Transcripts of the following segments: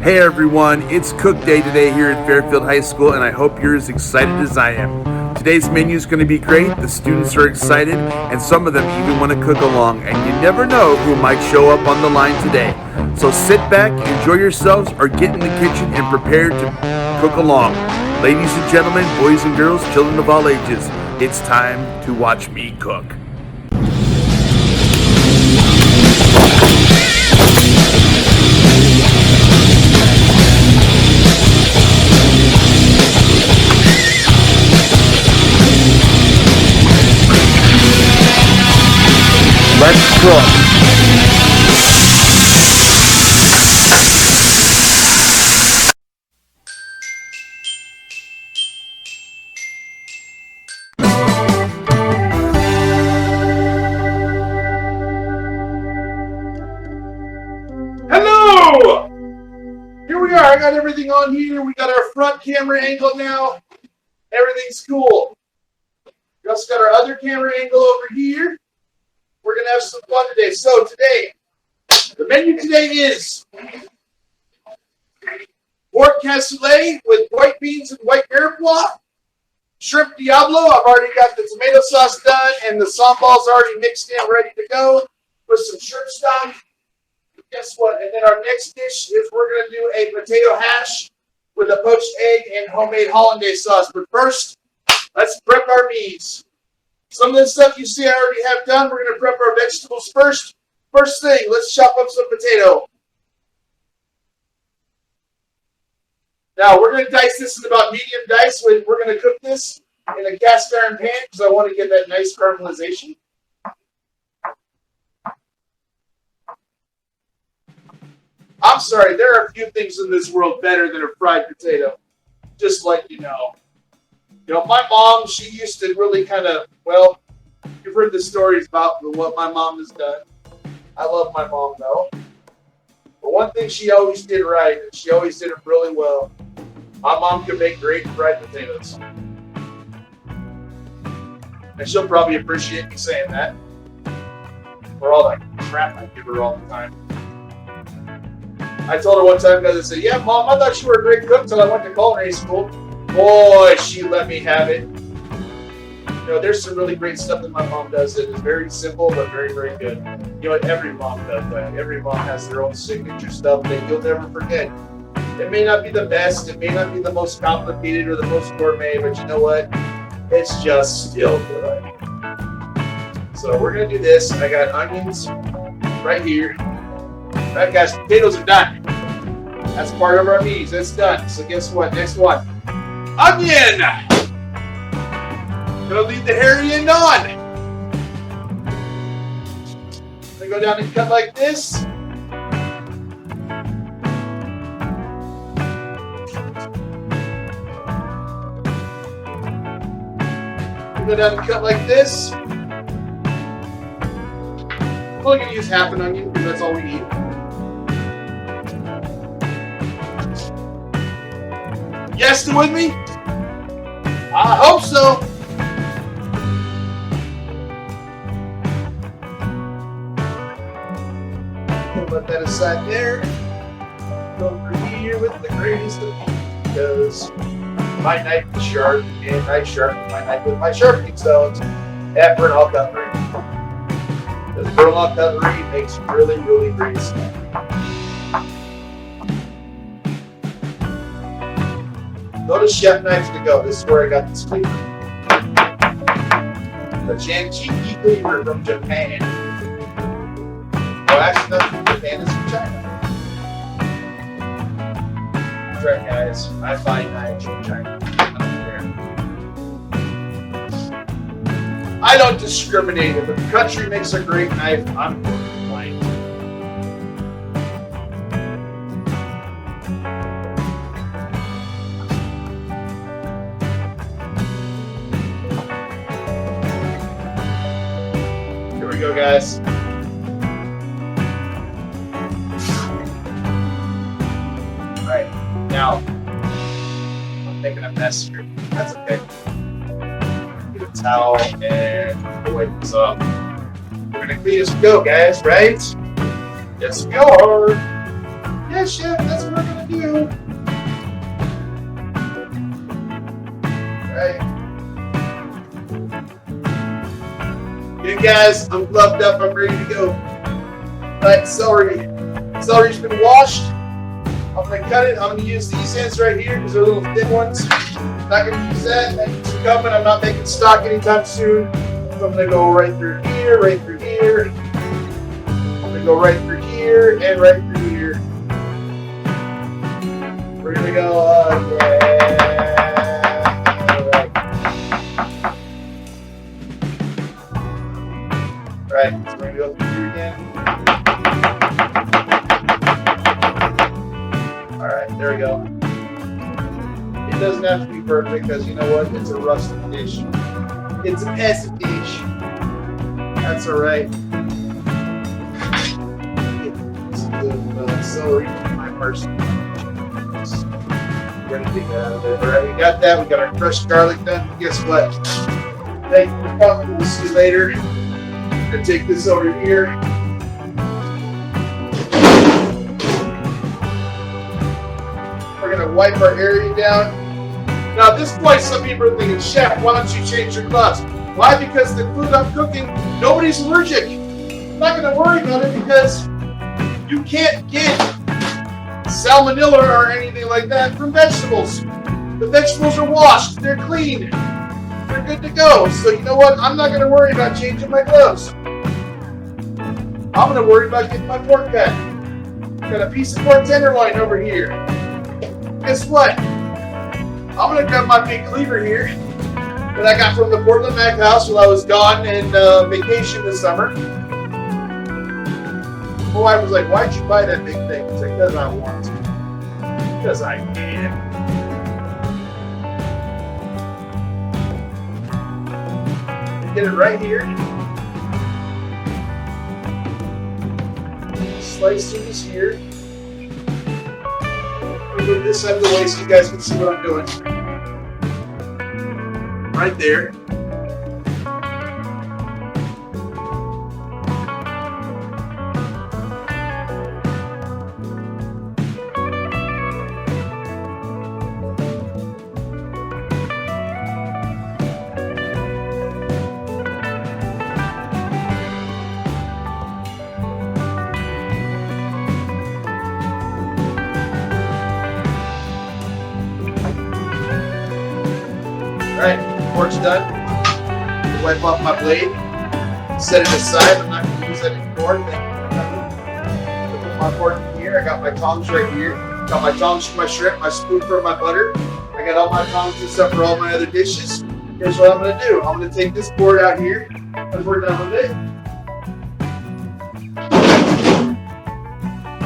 Hey everyone, it's Cook Day today here at Fairfield High School, and I hope you're as excited as I am. Today's menu is going to be great, the students are excited, and some of them even want to cook along, and you never know who might show up on the line today. So sit back, enjoy yourselves, or get in the kitchen and prepare to cook along. Ladies and gentlemen, boys and girls, children of all ages, it's time to watch me cook. Let's cook. Hello! Here we are. I got everything on here. We got our front camera angle now. Everything's cool. We also got our other camera angle over here. We're going to have some fun today. So today, the menu today is pork cassoulet with white beans and white mirepoix, shrimp diablo. I've already got the tomato sauce done and the sambal's already mixed in, ready to go with some shrimp stock. Guess what? And then our next dish is we're going to do a potato hash with a poached egg and homemade hollandaise sauce. But first, let's prep our meats. Some of this stuff you see I already have done. We're going to prep our vegetables first. First thing, let's chop up some potato. Now, we're going to dice this in about medium dice. We're going to cook this in a cast iron pan because I want to get that nice caramelization. I'm sorry, there are a few things in this world better than a fried potato. Just like you know. You know, my mom, she used to really kind of, well, you've heard the stories about what my mom has done. I love my mom, though. But one thing she always did right, and she always did it really well, my mom could make great fried potatoes. And she'll probably appreciate me saying that. For all that crap I give her all the time. I told her one time because I said, yeah, Mom, I thought you were a great cook until I went to culinary school. Boy, she let me have it. You know, there's some really great stuff that my mom does that is very simple but very, very good. You know, every mom does that. Every mom has their own signature stuff that you'll never forget. It may not be the best, it may not be the most complicated or the most gourmet, but you know what? It's just still good. So we're going to do this. I got onions right here. All right, guys, potatoes are done. That's part of our meats. That's done. So guess what? Next one. Onion! Gonna leave the hairy end on. Gonna go down and cut like this. Go down and cut like this. We're only gonna use half an onion because that's all we need. Yes, still with me? I hope so. Put that aside there. Go over here with the greatest of peas because my knife is sharp and I sharpen my knife with my sharpening stones at Bernal Cutlery. Because Bernal Cutlery makes really, really great stuff. Go to Chef Knives to Go. This is where I got this cleaver. The Janchiki cleaver from Japan. Well, actually, not from Japan, it's from China. That's right, guys. I buy knives from China. I don't discriminate. If a country makes a great knife, I'm going to complain. Go, guys. Alright, now I'm making a mess here. That's okay. Get a towel and wipe this off. We're gonna clean as we go, guys, right? Yes, we are. Yes, chef, that's what we're gonna do. Right. Good guys, I'm gloved up, I'm ready to go. Alright, celery. Celery's been washed. I'm gonna cut it. I'm gonna use these ends right here because they're little thin ones. Not gonna use that. It's coming. I'm not making stock anytime soon. So I'm gonna go right through here, right through here. I'm gonna go right through here and right through here. We're gonna go, Right, so we're gonna go through here again. Alright, there we go. It doesn't have to be perfect because you know what? It's a rustic dish. It's a peasant dish. That's alright. Celery, my person. We're gonna take that out of it. Alright, we got that. We got our crushed garlic done. Guess what? Thank you for coming. We'll see you later. I'm gonna take this over here. We're gonna wipe our area down. Now at this point, some people are thinking, Chef, why don't you change your gloves? Why? Because the food I'm cooking, nobody's allergic. I'm not gonna worry about it because you can't get salmonella or anything like that from vegetables. The vegetables are washed, they're clean, they're good to go. So you know what? I'm not gonna worry about changing my gloves. I'm gonna worry about getting my pork cut. Got a piece of pork tenderloin over here. Guess what? I'm gonna grab my big cleaver here that I got from the Portland Mac house while I was gone in vacation this summer. My wife was like, "Why'd you buy that big thing?" I was like, "Because I want to. Because I can." Get it right here. Slice through this here. Move this out of the way so you guys can see what I'm doing. Right there. Alright, pork's done. Wipe off my blade. Set it aside. I'm not going to use that anymore. Put my pork in here. I got my tongs right here. Got my tongs for my shrimp, my spoon for my butter. I got all my tongs and stuff for all my other dishes. Here's what I'm going to do. I'm going to take this board out here as we're done with it.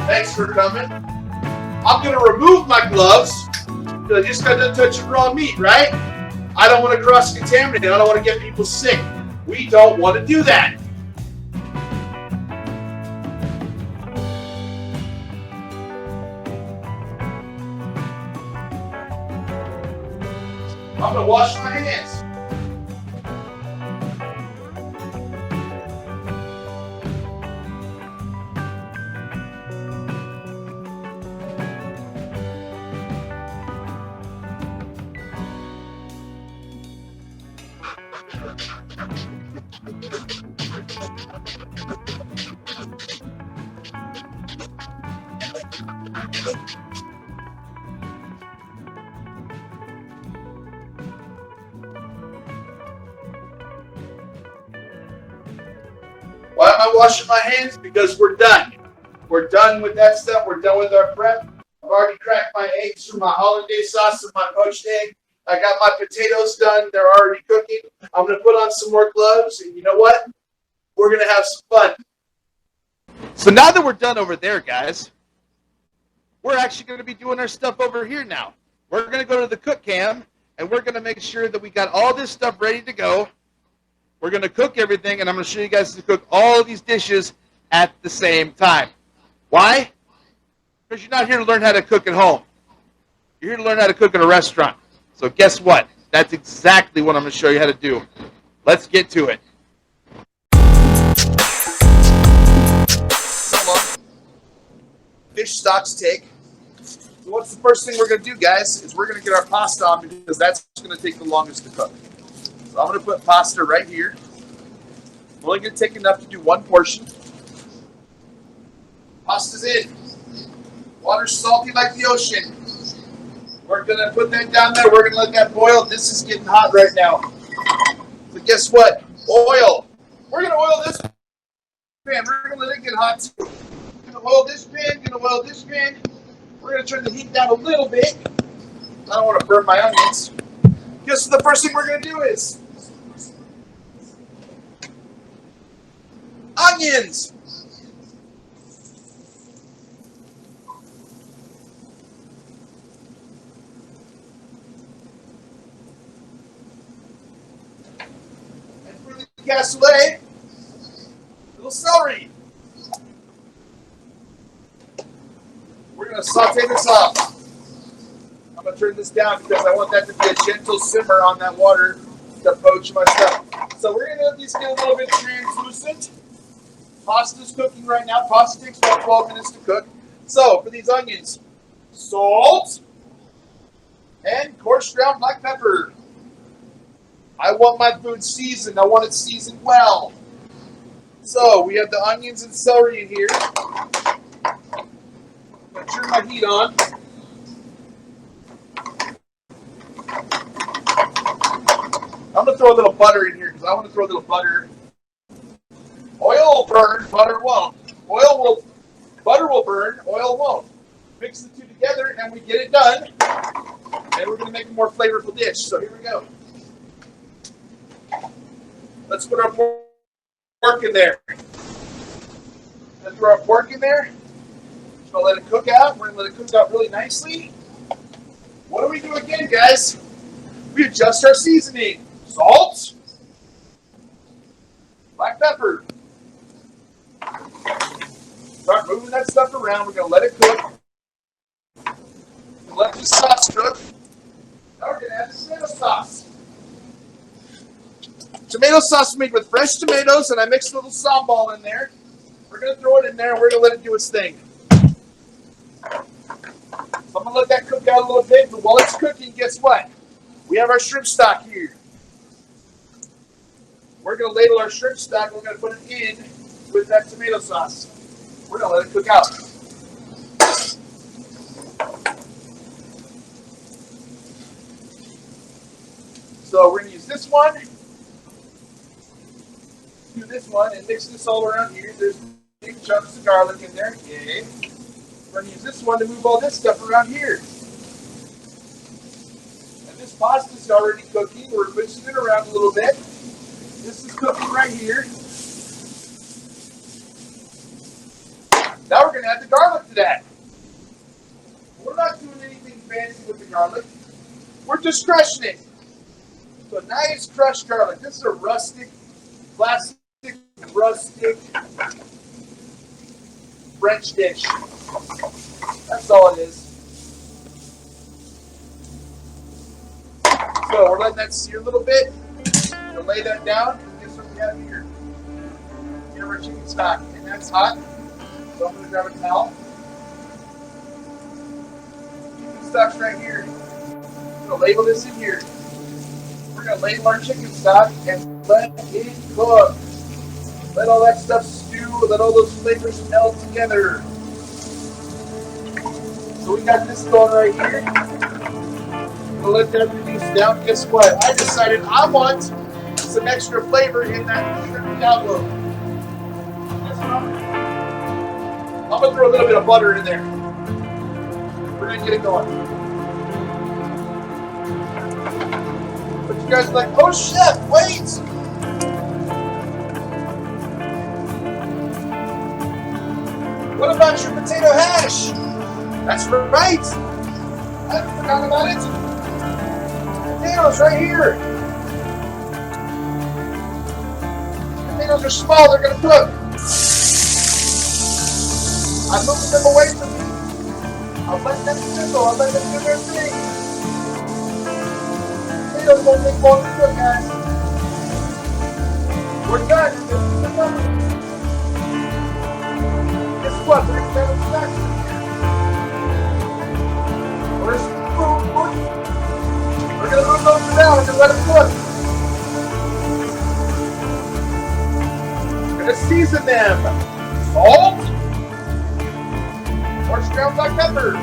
Thanks for coming. I'm going to remove my gloves because I just got done touching raw meat, right? I don't want to cross-contaminate. I don't want to get people sick. We don't want to do that. I'm going to wash my hands. Why am I washing my hands? Because we're done. We're done with that stuff. We're done with our prep. I've already cracked my eggs for my hollandaise sauce and my poached egg. I got my potatoes done. They're already cooking. I'm going to put on some more gloves. And you know what? We're going to have some fun. So now that we're done over there, guys, we're actually going to be doing our stuff over here now. We're going to go to the cook cam, and we're going to make sure that we got all this stuff ready to go. We're going to cook everything, and I'm going to show you guys to cook all of these dishes at the same time. Why? Because you're not here to learn how to cook at home. You're here to learn how to cook at a restaurant. So guess what? That's exactly what I'm going to show you how to do. Let's get to it. fish stocks take. So what's the first thing we're going to do, guys, is we're going to get our pasta on because that's going to take the longest to cook. So I'm going to put pasta right here. I'm only going to take enough to do one portion. Pasta's in. Water's salty like the ocean. We're going to put that down there. We're going to let that boil. This is getting hot right now. So guess what? Oil. We're going to oil this pan. We're going to let it get hot too. We're going to oil this pan. Going to oil this pan. We're going to turn the heat down a little bit. I don't want to burn my onions. Guess what the first thing we're going to do is onions. Cassoulet, little celery. We're going to saute this up. I'm going to turn this down because I want that to be a gentle simmer on that water to poach my stuff. So we're going to let these get a little bit translucent. Pasta's cooking right now. Pasta takes about 12 minutes to cook. So for these onions, salt and coarse ground black pepper. I want my food seasoned. I want it seasoned well. So we have the onions and celery in here. I'm going to turn my heat on. I'm going to throw a little butter in here because I want to throw a little butter. Oil will burn, butter won't. Butter will burn, oil won't. Mix the two together and we get it done. And we're going to make a more flavorful dish. So here we go. Let's put our pork in there. Let's throw our pork in there. Just gonna let it cook out. We're gonna let it cook out really nicely. What do we do again, guys? We adjust our seasoning. Salt, black pepper. Start moving that stuff around. We're gonna let it cook. Let the sauce cook. Now we're gonna add the tomato sauce. Tomato sauce made with fresh tomatoes, and I mixed a little sambal in there. We're going to throw it in there, and we're going to let it do its thing. So I'm going to let that cook out a little bit, but while it's cooking, guess what? We have our shrimp stock here. We're going to ladle our shrimp stock, and we're going to put it in with that tomato sauce. We're going to let it cook out. So we're going to use this one. Do this one and mix this all around here. There's big chunks of garlic in there. Yay. We're going to use this one to move all this stuff around here. And this pasta's already cooking. We're mixing it around a little bit. This is cooking right here. Now we're going to add the garlic to that. We're not doing anything fancy with the garlic. We're just crushing it. So nice crushed garlic. This is a rustic, classic, French dish. That's all it is. So we're letting that sear a little bit. We'll lay that down. Guess what we have here? We have our chicken stock, and that's hot. So I'm going to grab a towel. Chicken stock's right here. I'm going to label this in here. We're going to label our chicken stock and let it cook. Let all that stuff stew. Let all those flavors meld together. So we got this going right here. We'll let that reduce down. Guess what? I decided I want some extra flavor in that shrimp caldo. I'm going to throw a little bit of butter in there. We're going to get it going. But you guys are like, oh chef, wait! What about your potato hash? That's right! I forgot about it. Potatoes right here. Potatoes are small, they're going to cook. I'm moving them away from me. I'll let them sizzle, I'll let them do their thing. Potatoes won't take long to cook, guys. We're done. This is the number. Guess what? We're going to have a snack. gonna let them cook. Gonna season them. Salt. Orange ground black pepper.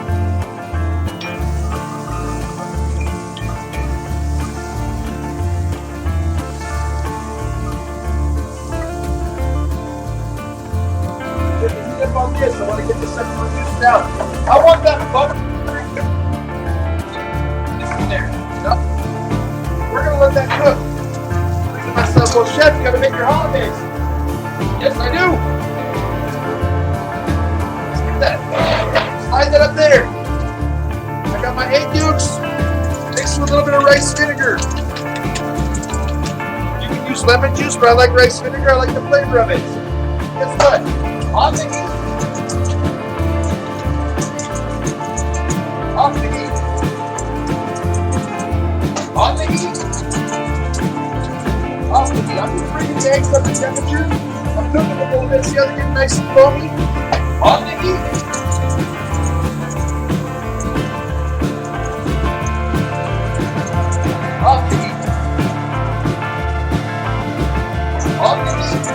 On this, I want to get this stuff reduced down. I want that butter. This in there. No. We're gonna let that cook. Look at myself, well, chef, you gotta make your holidays. Yes, I do. Let's get that. Slide that up there. I got my egg yolks mixed with a little bit of rice vinegar. You can use lemon juice, but I like rice vinegar. I like the flavor of it. Guess what? On the heat. On the heat. On the heat. Off the heat. I'm just bringing the eggs up to temperature. I'm cooking them a little bit. See how they're getting nice and foamy? On the heat. Off the heat. On the heat.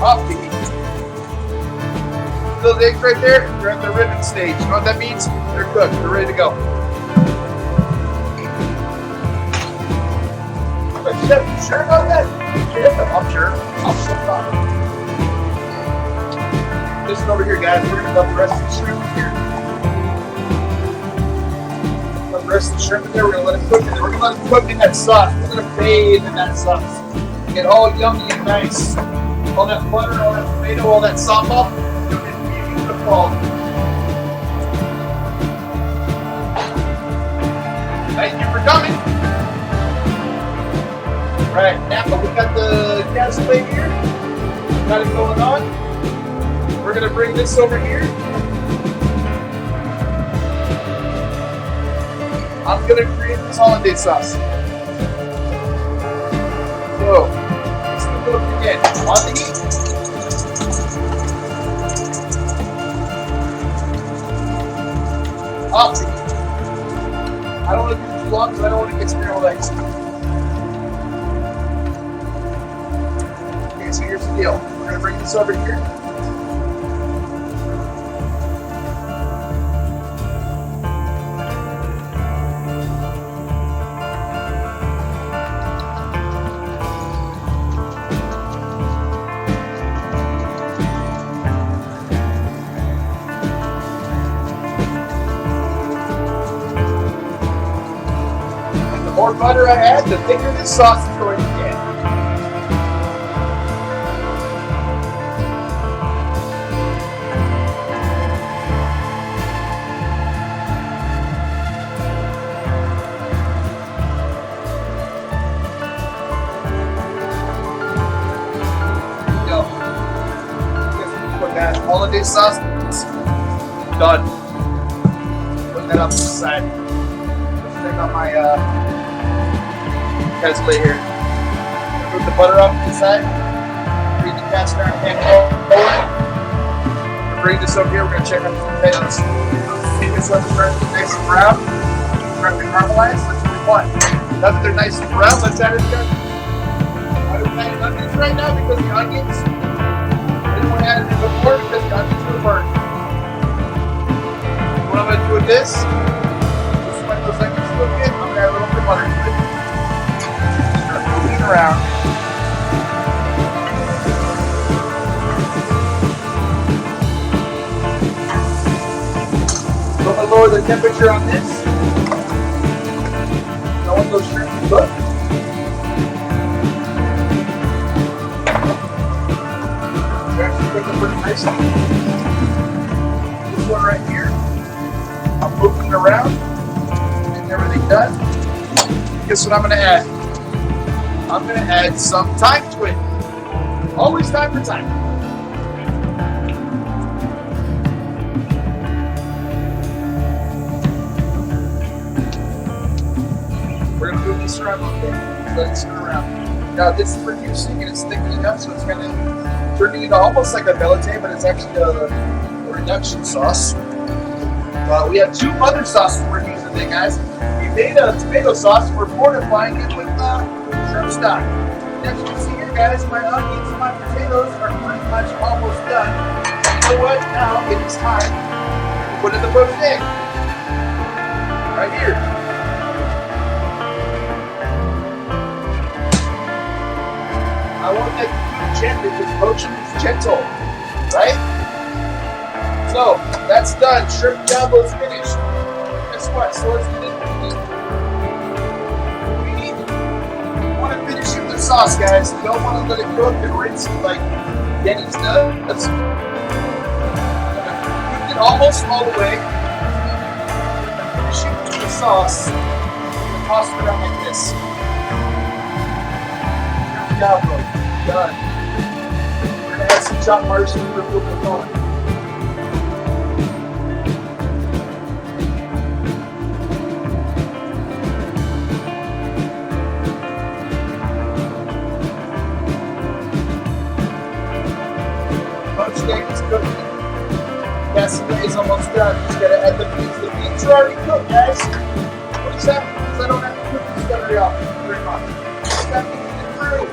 Off the heat. Those eggs right there, they're at the ribbon stage. You know what that means? They're cooked. They're ready to go. But chef, you sure about that? Chef, I'm sure. I'm so fine. Listen over here, guys. We're going to dump the rest of the shrimp in here. Dump the rest of the shrimp in there. We're going to let it cook in there. We're going to let it cook in that sauce. We're going to bathe in that sauce. Get all yummy and nice. All that butter, all that tomato, all that sambal, it's beautiful. Thank you for coming. Right, now we got the gas flame here. Got it going on. We're going to bring this over here. I'm going to create this hollandaise sauce. So, again, on the heat. Off the heat. I don't want to do it too long because I don't want to get scrambled eggs. Okay, so here's the deal. We're going to bring this over here. The more butter I add, the thicker this sauce is going to get. There you go. Put that holiday sauce. Done. Put that up to the side. Let's take out my cast plate here. Put the butter up to the side. Read the cast iron pan forward. Bring this over here. We're going to check out the potatoes. See this one's nice and brown. Correctly caramelized. That's what we want. Now that they're nice and brown, let's add it together. I don't add onions right now because the onions. I didn't want to add it before because the onions will burn. What I'm going to do with this is when those onions look good, I'm going to add a little bit of butter to it. Start moving it around. So I'm going to lower the temperature on this. I want those shrimp to cook. They're actually cooking pretty nicely. This one right here. I'm moving it around, getting everything done. Guess what I'm going to add? I'm going to add some thyme to it. Always time for thyme. We're going to move this around a little bit. Let it spin around. Now this is reducing and it's thickening up, so it's going to turn into almost like a belate, but it's actually a reduction sauce. We have two other sauces we're using today, guys. We made a tomato sauce. We're fortifying it with shrimp stock. As you can see here, guys, my onions and my potatoes are pretty much almost done. You know what? Now it is time to put in the poached egg. Right here. I want that to be gently because poaching is gentle, right? So that's done. Shrimp jumbo is finished. Guess what? So let's get into it. We want to finish it with sauce, guys. You don't want to let it cook and rinse it like Denny's does. Cook it almost all the way. Finish it with the sauce. Toss it around like this. Shrimp jumbo done. We're gonna add some chopped parsley for a little bit more. Steak is cooking. Cassoulet is almost done. Just gotta add the beans. The beans are already cooked, guys. What does that mean? Because I don't have to cook this very often, very much. Just have to get it through.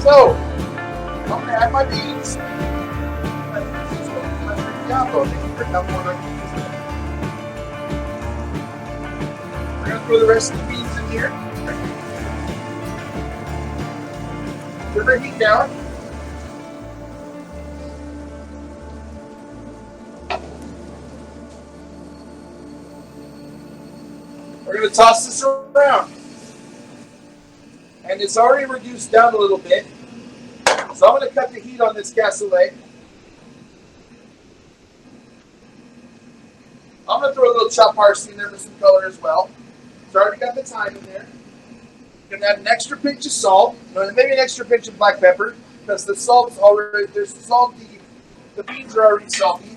So, I'm gonna add my beans. We're gonna throw the rest of the beans in here. Turn the heat down. We're going to toss this around. And it's already reduced down a little bit. So I'm going to cut the heat on this cassoulet. I'm going to throw a little chopped parsley in there for some color as well. It's already got the thyme in there. You're going to add an extra pinch of salt, maybe an extra pinch of black pepper, because the salt's already, there's the salt, the beans are already salty.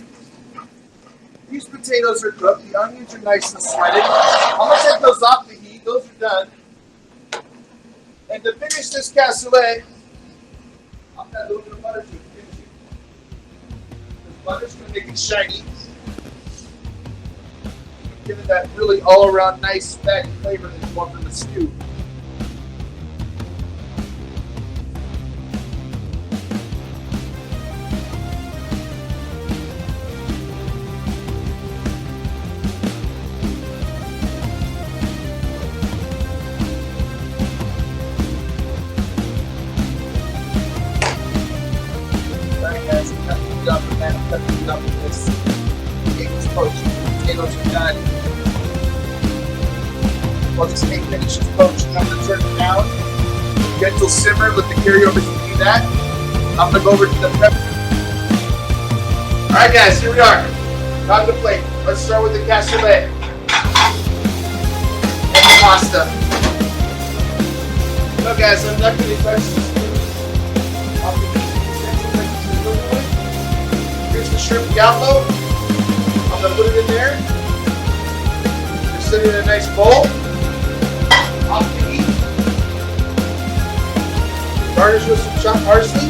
These potatoes are cooked. The onions are nice and sweated. I'm going to take those off the heat. Those are done. And to finish this cassoulet, I'm going to add a little bit of butter to it. The butter's going to make it shiny. Give it that really all-around nice fatty flavor that you want from the stew. Up with this. Egg is poached. Potatoes are done. While this egg finishes poaching, I'm going to turn it down. Gentle simmer, let the carryovers do that. I'm going to go over to the prep. Alright guys, here we are. On the plate. Let's start with the cassoulet. And the pasta. So guys, I'm not going to touch this. Here's the shrimp gallo. I'm going to put it in there. Just set it in a nice bowl. Off the heat. Garnish with some chopped parsley.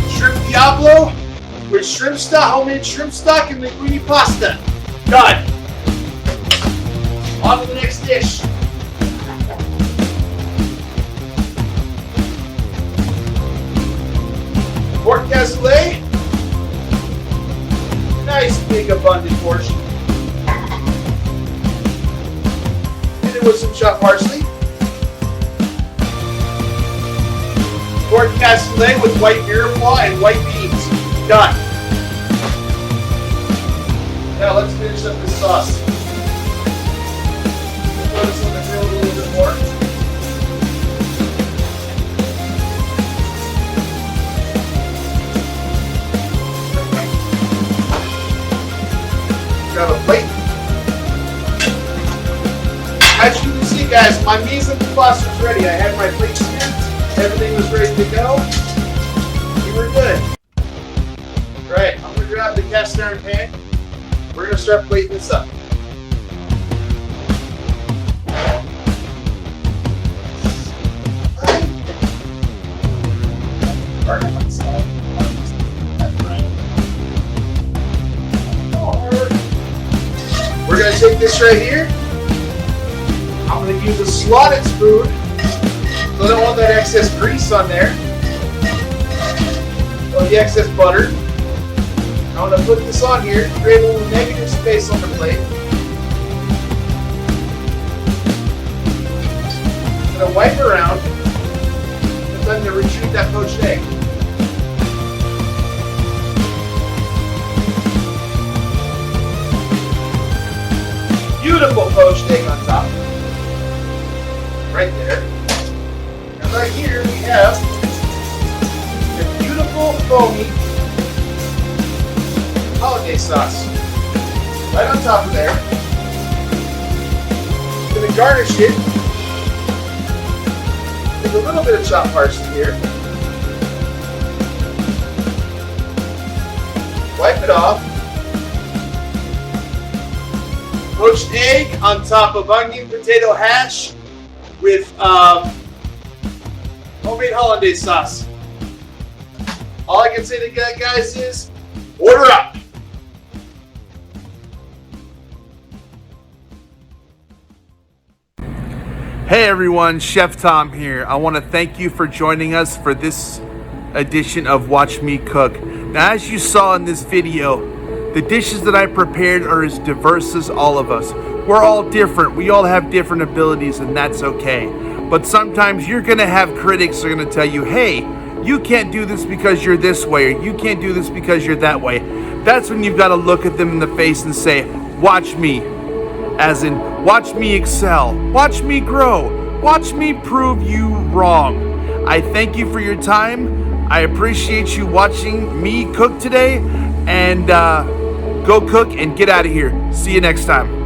Shrimp diablo with shrimp stock, homemade shrimp stock and linguine pasta. Done. On to the next dish. Pork cassoulet. Nice big abundant portion. Hit it with some chopped parsley. Pork cassoulet with white mirepoix and white beans. Done. Now let's finish up this sauce. Throw this on the grill a little bit more. Grab a plate. As you can see, guys, my mise en place was ready. I had my plates here. Everything was ready to go. We were good. All right, I'm going to grab the cast iron pan. We're going to start plating this up. this right here. I'm going to use a slotted spoon, so I don't want that excess grease on there, or the excess butter. I'm going to put this on here, create a little negative space on the plate. I'm going to wipe around, and then I'm going to retrieve that poached egg. Beautiful poached egg on top. Right there. And right here we have the beautiful foamy holiday sauce. Right on top of there. I'm going to garnish it with a little bit of chopped parsley here. Wipe it off. Poached egg on top of onion potato hash with homemade hollandaise sauce. All I can say to you guys is, order up! Hey everyone, Chef Tom here. I want to thank you for joining us for this edition of Watch Me Cook. Now, as you saw in this video, the dishes that I prepared are as diverse as all of us. We're all different. We all have different abilities, and that's okay. But sometimes you're going to have critics who are going to tell you, hey, you can't do this because you're this way, or you can't do this because you're that way. That's when you've got to look at them in the face and say, watch me. As in, watch me excel. Watch me grow. Watch me prove you wrong. I thank you for your time. I appreciate you watching me cook today. And go cook and get out of here. See you next time.